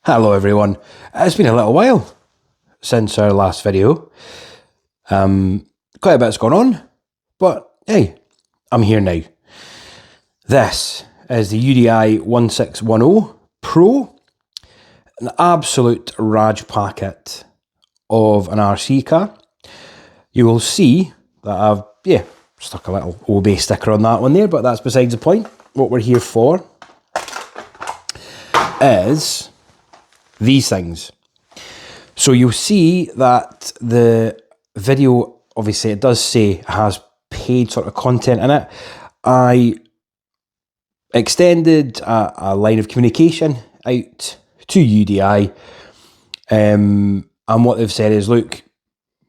Hello everyone, it's been a little while since our last video. Quite a bit's gone on, but hey, I'm here now. This is the UDI 1610 Pro, an absolute Raj packet of an RC car. You will see that I've, stuck a little OB sticker on that one there, but that's besides the point. What we're here for is these things. So you'll see that the video, obviously it does say it has paid sort of content in it. I extended a line of communication out to UDI, and what they've said is, look,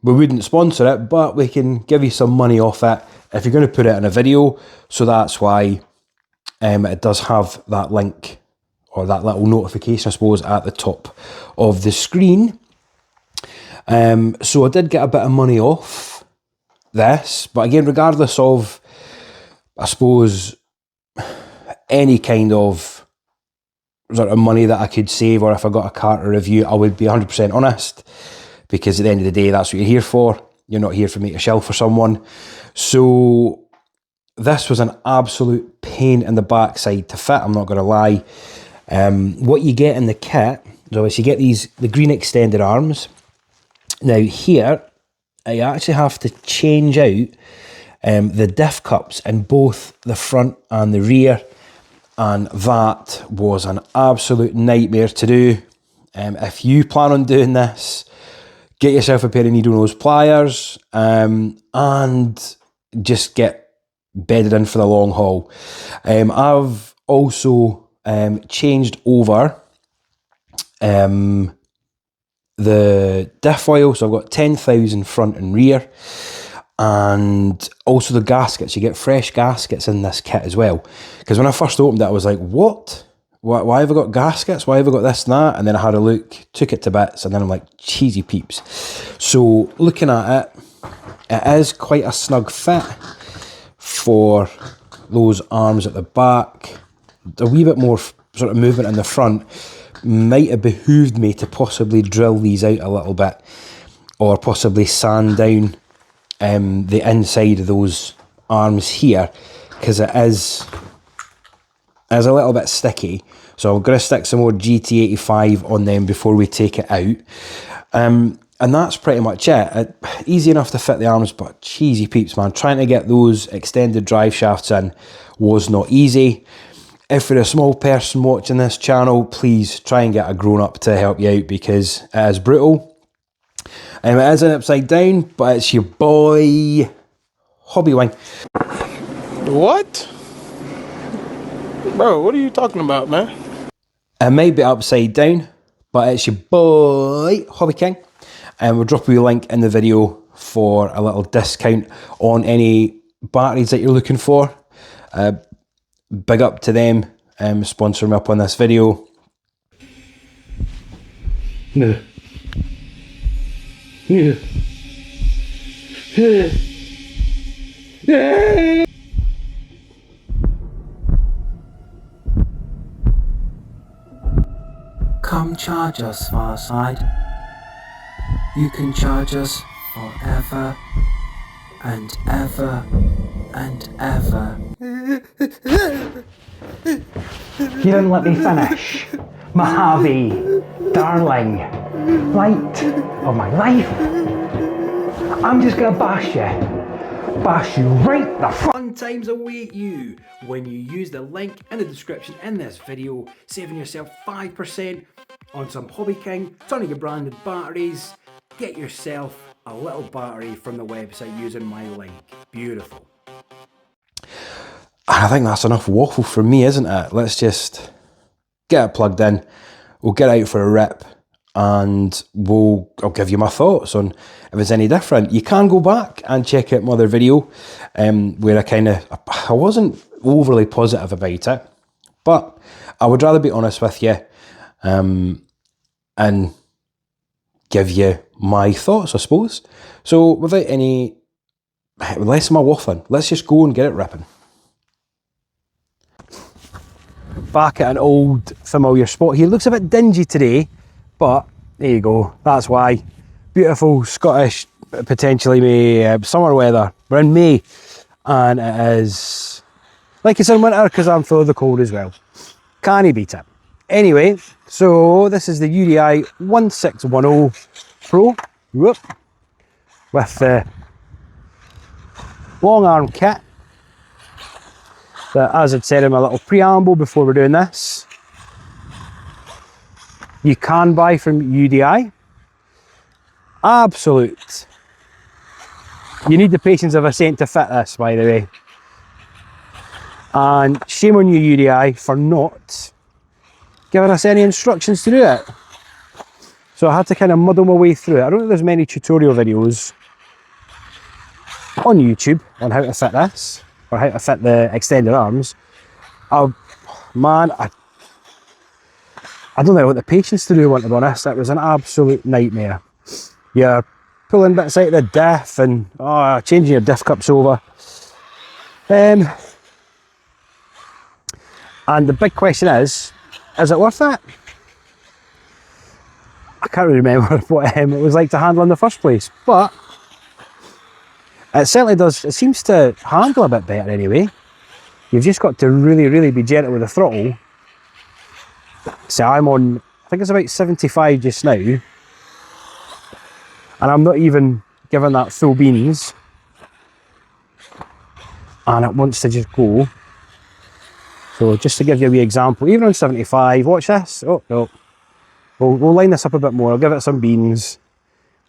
we wouldn't sponsor it, but we can give you some money off it if you're going to put it in a video. So that's why it does have that link, or that little notification, I suppose, at the top of the screen. So I did get a bit of money off this, but again, regardless of, I suppose, any kind of sort of money that I could save, or if I got a car to review, I would be 100% honest, because at the end of the day, that's what you're here for. You're not here for make a shelf for someone. So this was an absolute pain in the backside to fit, I'm not going to lie. What you get in the kit is you get the green extended arms. Now here, I actually have to change out the diff cups in both the front and the rear, and that was an absolute nightmare to do. If you plan on doing this, get yourself a pair of needle nose pliers and just get bedded in for the long haul. I've also changed over the diff oil, so I've got 10,000 front and rear, and also the gaskets. You get fresh gaskets in this kit as well, because when I first opened it I was like, what? Why have I got gaskets? Why have I got this and that? And then I had a look, took it to bits, and then I'm like, cheesy peeps. So looking at it, it is quite a snug fit for those arms at the back. A wee bit more sort of movement in the front might have behooved me to possibly drill these out a little bit, or possibly sand down the inside of those arms here, because it is a little bit sticky. So I'm going to stick some more GT85 on them before we take it out. And that's pretty much it. Easy enough to fit the arms, but cheesy peeps, man. Trying to get those extended drive shafts in was not easy. If you're a small person watching this channel, please try and get a grown-up to help you out, because it is brutal. It is an upside down, but it's your boy Hobby Wing. What? Bro, what are you talking about, man? It might be upside down, but it's your boy Hobby King. And we'll drop you a link in the video for a little discount on any batteries that you're looking for. Big up to them, sponsoring me up on this video. No. Yeah. Yeah. Come charge us, FaRCyde. You can charge us forever and ever and ever. You didn't let me finish. Mojave, darling, light of my life. I'm just gonna bash you right the fun times await you when you use the link in the description in this video, saving yourself 5% on some Hobby King, Tony branded batteries. Get yourself a little battery from the website using my link. Beautiful. I think that's enough waffle for me, isn't it? Let's just get it plugged in. We'll get out for a rip, and I'll give you my thoughts on if it's any different. You can go back and check out my other video where I wasn't overly positive about it, but I would rather be honest with you and give you my thoughts, I suppose. So without any less of my waffling, let's just go and get it ripping. back at an old familiar spot here. Looks a bit dingy today, but there you go, that's why. Beautiful Scottish, potentially May, summer weather. We're in May, and it is like it's in winter because I'm full of the cold as well. Can't beat it. Anyway, so this is the UDI 1610 Pro, whoop, with the long arm kit that, as I'd said in my little preamble before we're doing this, you can buy from UDI. Absolute. You need the patience of a saint to fit this, by the way. And shame on you, UDI, for not giving us any instructions to do it. So I had to kind of muddle my way through it. I don't think there's many tutorial videos on YouTube on how to fit this, or how to fit the extended arms. Man, I don't know what the patience to do one, to be honest. It was an absolute nightmare. You're pulling bits out of the diff and changing your diff cups over. And the big question is it worth it? I can't really remember what it was like to handle in the first place, but it certainly does. It seems to handle a bit better anyway. You've just got to really, really be gentle with the throttle. So I'm on, I think it's about 75 just now, and I'm not even giving that full beans, and it wants to just go. So just to give you a wee example, even on 75, watch this. Oh no, we'll line this up a bit more. I'll give it some beans,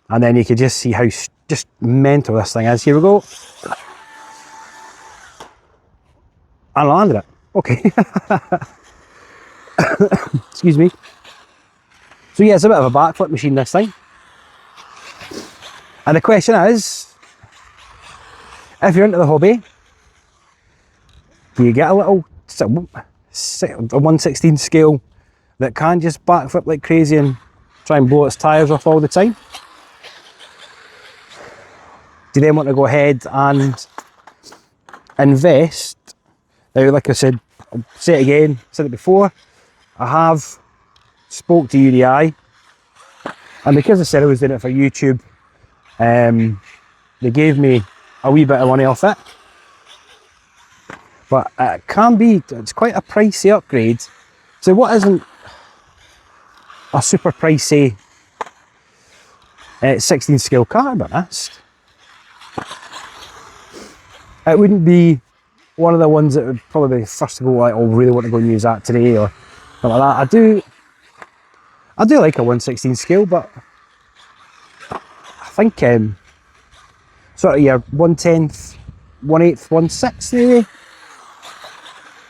and then you can just see how just mental this thing is. Here we go. And I landed it. Okay. Excuse me. So yeah, it's a bit of a backflip machine this thing. And the question is, if you're into the hobby, do you get a 1/16 scale that can just backflip like crazy and try and blow its tyres off all the time? Do you then want to go ahead and invest? Now, like I said, I'll say it again, said it before, I have spoke to UDI, and because I said I was doing it for YouTube, they gave me a wee bit of money off it. But it can be, it's quite a pricey upgrade. So what isn't a super pricey 16 scale car, to be honest? It wouldn't be one of the ones that would probably be first to go like, oh, really want to go and use that today or something like that. I do like a 1/16 scale, but I think sort of your 1/10, 1/8, 1/6 maybe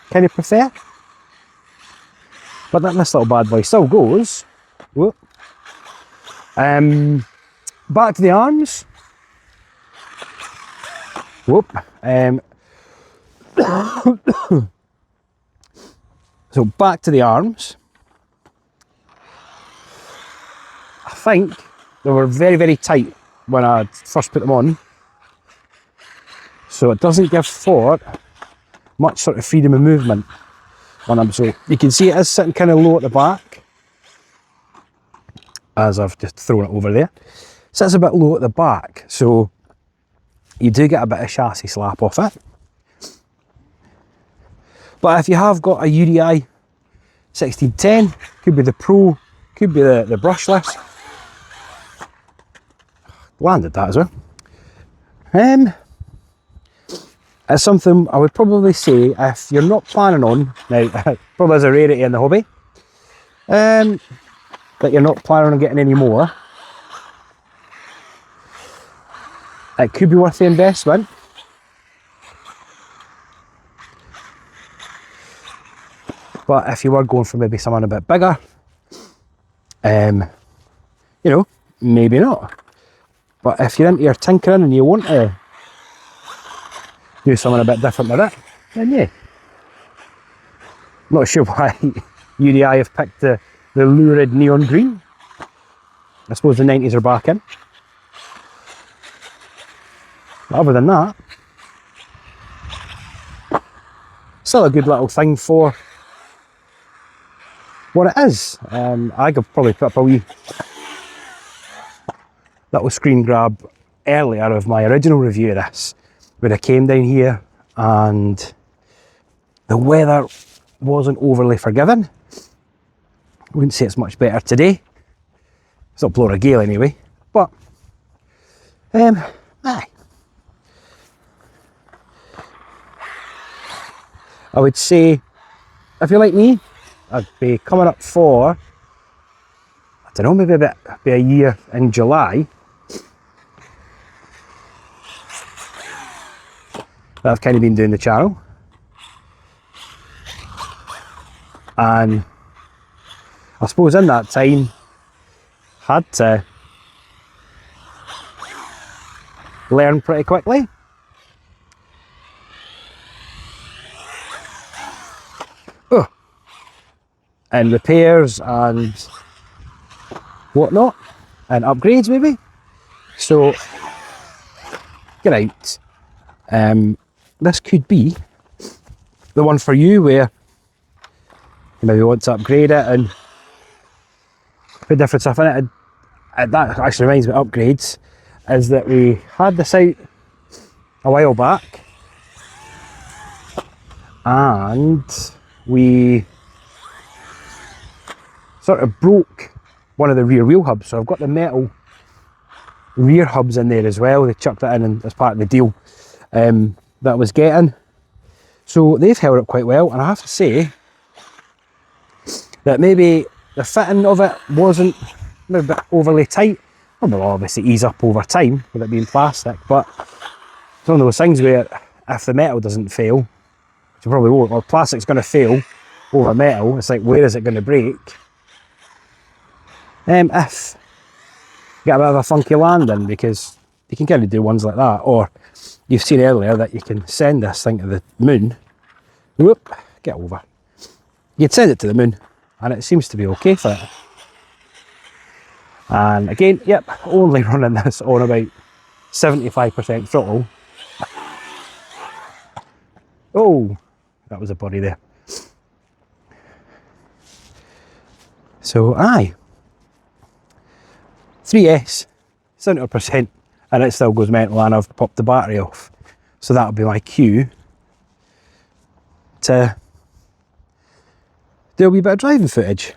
kind of prefer. But this little bad boy still goes. Whoop. Back to the arms. Whoop. So back to the arms. I think they were very, very tight when I first put them on. So it doesn't give Ford much sort of freedom of movement on them. So you can see it is sitting kind of low at the back, as I've just thrown it over there. Sits a bit low at the back, so you do get a bit of chassis slap off it. But if you have got a UDI 1610, could be the Pro, could be the brushless. Landed that as well. It's something I would probably say if you're not planning on, now probably is a rarity in the hobby, that you're not planning on getting any more, it could be worth the investment. But if you were going for maybe someone a bit bigger, you know, maybe not. But if you're into your tinkering and you want to do something a bit different with it, then yeah. Not sure why UDI have picked the lurid neon green. I suppose the 90s are back in. But other than that, still a good little thing for what it is. I could probably put up a wee little screen grab earlier of my original review of this, where I came down here and the weather wasn't overly forgiving. I wouldn't say it's much better today. It's not blowing a gale anyway, but aye. I would say, if you're like me, I'd be coming up for, I don't know, maybe be a year in July that I've kind of been doing the channel. And I suppose in that time, had to learn pretty quickly. And repairs and whatnot, and upgrades maybe. So, get out. This could be the one for you, where you maybe want to upgrade it and put different stuff in it. And that actually reminds me of upgrades, is that we had this out a while back, and we sort of broke one of the rear wheel hubs. So I've got the metal rear hubs in there as well. They chucked that in as part of the deal that I was getting. So they've held up quite well, and I have to say that maybe the fitting of it wasn't maybe a bit overly tight. Well, they'll obviously ease up over time with it being plastic, but it's one of those things where if the metal doesn't fail, which it probably won't, or plastic's going to fail over metal, it's like, where is it going to break? If you get a bit of a funky landing, because you can kind of do ones like that, or you've seen earlier that you can send this thing to the moon. Whoop, get over. You'd send it to the moon, and it seems to be okay for it. And again, yep, only running this on about 75% throttle. Oh, that was a body there. So, aye. 3S, 70%, and it still goes mental, and I've popped the battery off. So that'll be my cue to do a wee bit of driving footage.